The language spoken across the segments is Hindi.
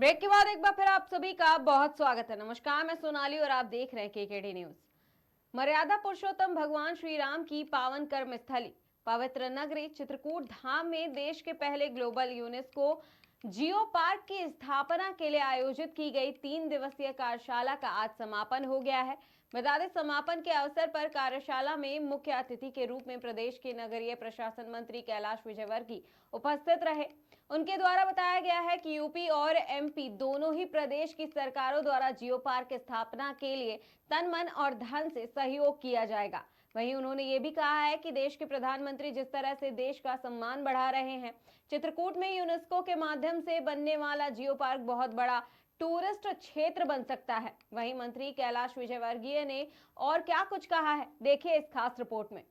ब्रेक के बाद एक बार फिर आप सभी का बहुत स्वागत है। नमस्कार, मैं सोनाली और आप देख रहे हैं केकेडी न्यूज। मर्यादा पुरुषोत्तम भगवान श्री राम की पावन कर्म स्थली पवित्र नगरी चित्रकूट धाम में देश के पहले ग्लोबल यूनेस्को जियो पार्क की स्थापना के लिए आयोजित की गई 3 दिवसीय कार्यशाला का आज समापन हो गया है। बता दें, समापन के अवसर पर कार्यशाला में मुख्य अतिथि के रूप में प्रदेश के नगरीय प्रशासन मंत्री कैलाश विजयवर्गीय उपस्थित रहे। उनके द्वारा बताया गया है कि यूपी और एमपी दोनों ही प्रदेश की सरकारों द्वारा जियो पार्क की स्थापना के लिए तन मन और धन से सहयोग किया जाएगा। वहीं उन्होंने ये भी कहा है कि देश के प्रधानमंत्री जिस तरह से देश का सम्मान बढ़ा रहे हैं, चित्रकूट में यूनेस्को के माध्यम से बनने वाला जियो पार्क बहुत बड़ा टूरिस्ट क्षेत्र बन सकता है। वहीं मंत्री कैलाश विजयवर्गीय ने और क्या कुछ कहा है, देखिए इस खास रिपोर्ट में।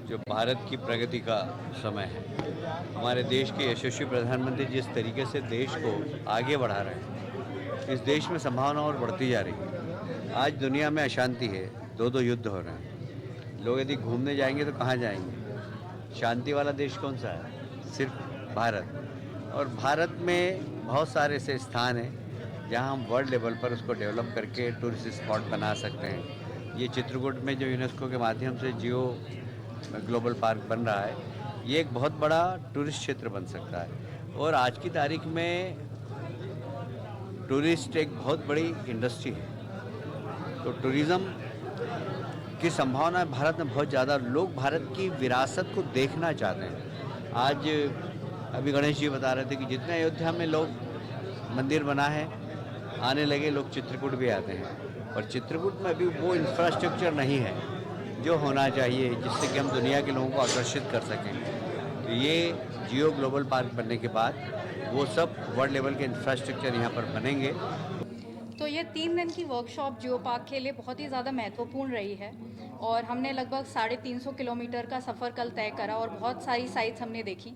जो भारत की प्रगति का समय है, हमारे देश के यशस्वी प्रधानमंत्री जिस तरीके से देश को आगे बढ़ा रहे हैं, इस देश में संभावना और बढ़ती जा रही है। आज दुनिया में अशांति है, दो युद्ध हो रहे हैं। लोग यदि घूमने जाएंगे तो कहाँ जाएंगे? शांति वाला देश कौन सा है? सिर्फ भारत। और भारत में बहुत सारे ऐसे स्थान हैं जहाँ हम वर्ल्ड लेवल पर उसको डेवलप करके टूरिस्ट स्पॉट बना सकते हैं। ये चित्रकूट में जो यूनेस्को के माध्यम से जियो ग्लोबल पार्क बन रहा है, ये एक बहुत बड़ा टूरिस्ट क्षेत्र बन सकता है। और आज की तारीख में टूरिस्ट एक बहुत बड़ी इंडस्ट्री है। तो टूरिज़्म की संभावना भारत में बहुत ज़्यादा, लोग भारत की विरासत को देखना चाहते हैं। आज अभी गणेश जी बता रहे थे कि जितने अयोध्या में लोग मंदिर बना है, आने लगे लोग चित्रकूट भी आते हैं। और चित्रकूट में अभी वो इंफ्रास्ट्रक्चर नहीं है जो होना चाहिए, जिससे कि हम दुनिया के लोगों को आकर्षित कर सकें। तो ये जियो ग्लोबल पार्क बनने के बाद वो सब वर्ल्ड लेवल के इंफ्रास्ट्रक्चर यहाँ पर बनेंगे। तो ये 3 दिन की वर्कशॉप जियो पार्क के लिए बहुत ही ज़्यादा महत्वपूर्ण रही है और हमने लगभग 350 किलोमीटर का सफ़र कल तय करा और बहुत सारी साइट्स हमने देखी।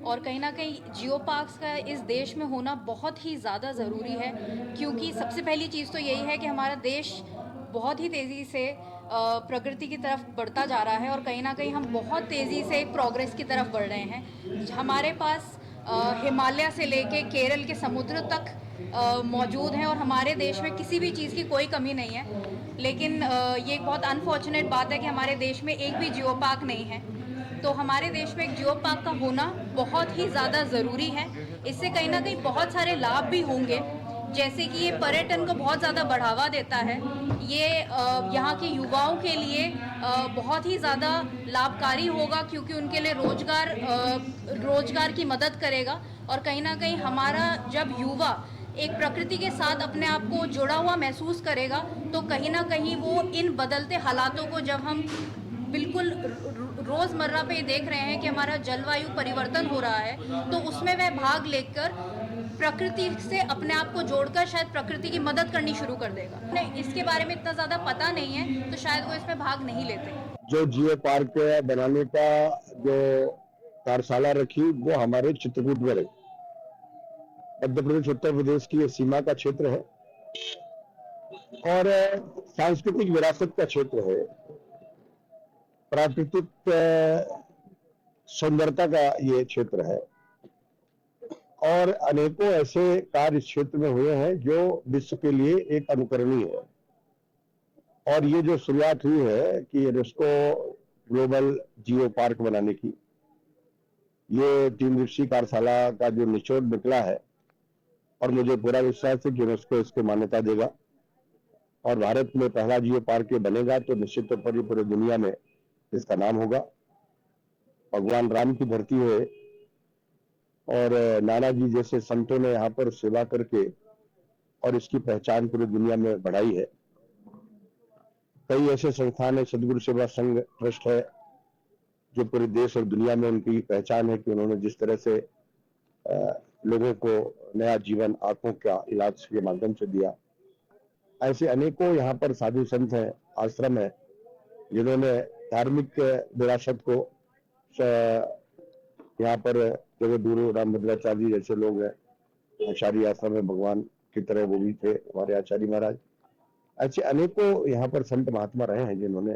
और कहीं ना कहीं जियो पार्क्स का इस देश में होना बहुत ही ज़्यादा ज़रूरी है, क्योंकि सबसे पहली चीज़ तो यही है कि हमारा देश बहुत ही तेज़ी से प्रगति की तरफ बढ़ता जा रहा है और कहीं ना कहीं हम बहुत तेज़ी से प्रोग्रेस की तरफ बढ़ रहे हैं। हमारे पास हिमालय से लेके केरल के समुद्र तक मौजूद हैं और हमारे देश में किसी भी चीज़ की कोई कमी नहीं है। लेकिन ये एक बहुत अनफॉर्चुनेट बात है कि हमारे देश में एक भी जियो पार्क नहीं है। तो हमारे देश में एक जियो पार्क का होना बहुत ही ज़्यादा ज़रूरी है। इससे कहीं ना कहीं बहुत सारे लाभ भी होंगे, जैसे कि ये पर्यटन को बहुत ज़्यादा बढ़ावा देता है। ये यहाँ के युवाओं के लिए बहुत ही ज़्यादा लाभकारी होगा, क्योंकि उनके लिए रोजगार की मदद करेगा। और कहीं ना कहीं हमारा जब युवा एक प्रकृति के साथ अपने आप को जुड़ा हुआ महसूस करेगा, तो कहीं ना कहीं वो इन बदलते हालातों को, जब हम बिल्कुल रोज़मर्रा पे देख रहे हैं कि हमारा जलवायु परिवर्तन हो रहा है, तो उसमें वह भाग लेकर प्रकृति से अपने आप को जोड़कर शायद प्रकृति की मदद करनी शुरू कर देगा। नहीं, इसके बारे में इतना ज़्यादा पता नहीं है, तो शायद वो इसमें भाग नहीं लेते। जो जियो पार्क बनाने का जो कार्यशाला रखी, वो हमारे चित्रकूट में रही। मध्य प्रदेश उत्तर प्रदेश की सीमा का क्षेत्र है और सांस्कृतिक विरासत का क्षेत्र है। प्राकृतिक सुंदरता का ये क्षेत्र है और अनेकों ऐसे कार्य इस क्षेत्र में हुए हैं जो विश्व के लिए एक अनुकरणीय है। और ये जो शुरुआत हुई है कि यूनेस्को ग्लोबल जियो पार्क बनाने की, ये 3 दिवसीय कार्यशाला का जो निचोड़ निकला है, और मुझे पूरा विश्वास है कि यूनेस्को इसको मान्यता देगा और भारत में पहला जियो पार्क बनेगा तो निश्चित तौर पर पूरी दुनिया में इसका नाम होगा। भगवान राम की धरती है और नाना जी जैसे संतों ने यहाँ पर सेवा करके और इसकी पहचान पूरी दुनिया में बढ़ाई है। कई ऐसे संस्थान है, सदगुरु सेवा संघ ट्रस्ट है, जो पूरे देश और दुनिया में उनकी पहचान है कि उन्होंने जिस तरह से लोगों को नया जीवन आंखों का इलाज के माध्यम से दिया। ऐसे अनेकों यहाँ पर साधु संत हैं, आश्रम है, जिन्होंने धार्मिक विरासत को यहाँ पर जगत गुरु रामभद्राचार्य जैसे लोग हैं, आचार्य आश्रम में भगवान की तरह वो भी थे हमारे आचार्य महाराज। ऐसे अनेकों यहाँ पर संत महात्मा रहे हैं जिन्होंने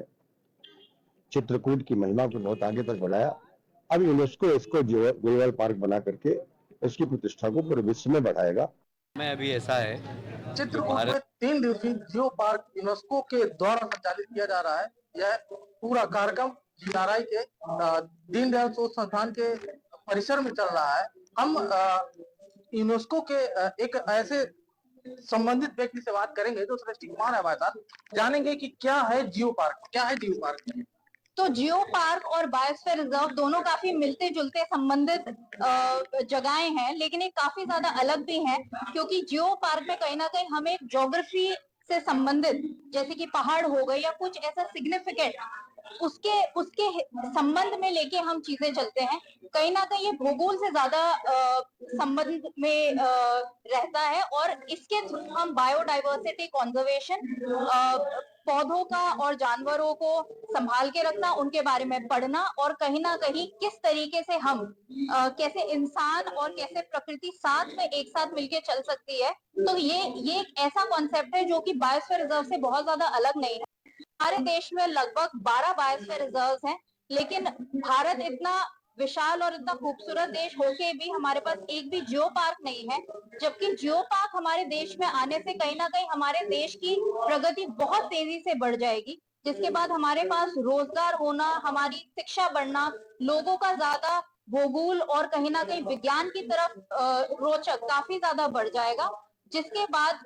चित्रकूट की महिमा को बहुत आगे तक बढ़ाया। अब यूनेस्को इसको ग्लोबल पार्क बना करके इसकी प्रतिष्ठा को पूरे विश्व में बढ़ाएगा। में अभी ऐसा है कि चित्रकूट में भारत 3 दिवसीय जियो पार्क यूनेस्को के द्वारा संचालित किया जा रहा है। यह पूरा कार्यक्रम जीआरआई के दीनदयाल शोध संस्थान के परिसर में चल रहा है। हम यूनेस्को के एक ऐसे संबंधित व्यक्ति से बात करेंगे जो सृष्टि कुमार है हमारे साथ, जानेंगे कि क्या है जियो पार्क, क्या है जियो पार्क। तो जियो पार्क और बायोस्फीयर रिजर्व दोनों काफी मिलते जुलते संबंधित जगहें हैं, लेकिन ये काफी ज्यादा अलग भी हैं, क्योंकि जियो पार्क में कहीं ना कहीं हमें ज्योग्राफी से संबंधित, जैसे कि पहाड़ हो गए या कुछ ऐसा सिग्निफिकेंट, उसके उसके संबंध में लेके हम चीजें चलते हैं। कहीं ना कहीं ये भूगोल से ज्यादा संबंध में रहता है, और इसके थ्रू हम बायोडाइवर्सिटी कॉन्जर्वेशन, पौधों का और जानवरों को संभाल के रखना, उनके बारे में पढ़ना, और कहीं ना कहीं किस तरीके से हम कैसे इंसान और कैसे प्रकृति साथ में एक साथ मिलके चल सकती है। तो ये एक ऐसा कॉन्सेप्ट है जो कि बायोस्फीयर रिजर्व से बहुत ज्यादा अलग नहीं है। हमारे देश में लगभग 12 बायोस्फीयर रिजर्व हैं, लेकिन भारत इतना विशाल और इतना खूबसूरत देश होके भी हमारे पास एक भी जियो पार्क नहीं है, जबकि जियो पार्क हमारे देश में आने से कहीं ना कहीं हमारे देश की प्रगति बहुत तेजी से बढ़ जाएगी, जिसके बाद हमारे पास रोजगार होना, हमारी शिक्षा बढ़ना, लोगों का ज्यादा भूगोल और कहीं ना कहीं विज्ञान की तरफ रोचक काफी ज्यादा बढ़ जाएगा, जिसके बाद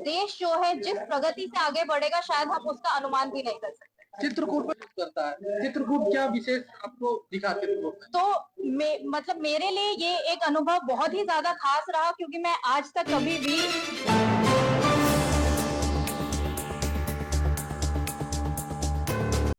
देश जो है जिस प्रगति से आगे बढ़ेगा शायद हम उसका अनुमान भी नहीं कर सकते। चित्रकूट में करता है, चित्रकूट क्या विशेष आपको दिखा चित्रकूट में? तो मतलब मेरे लिए ये एक अनुभव बहुत ही ज्यादा खास रहा, क्योंकि मैं आज तक कभी भी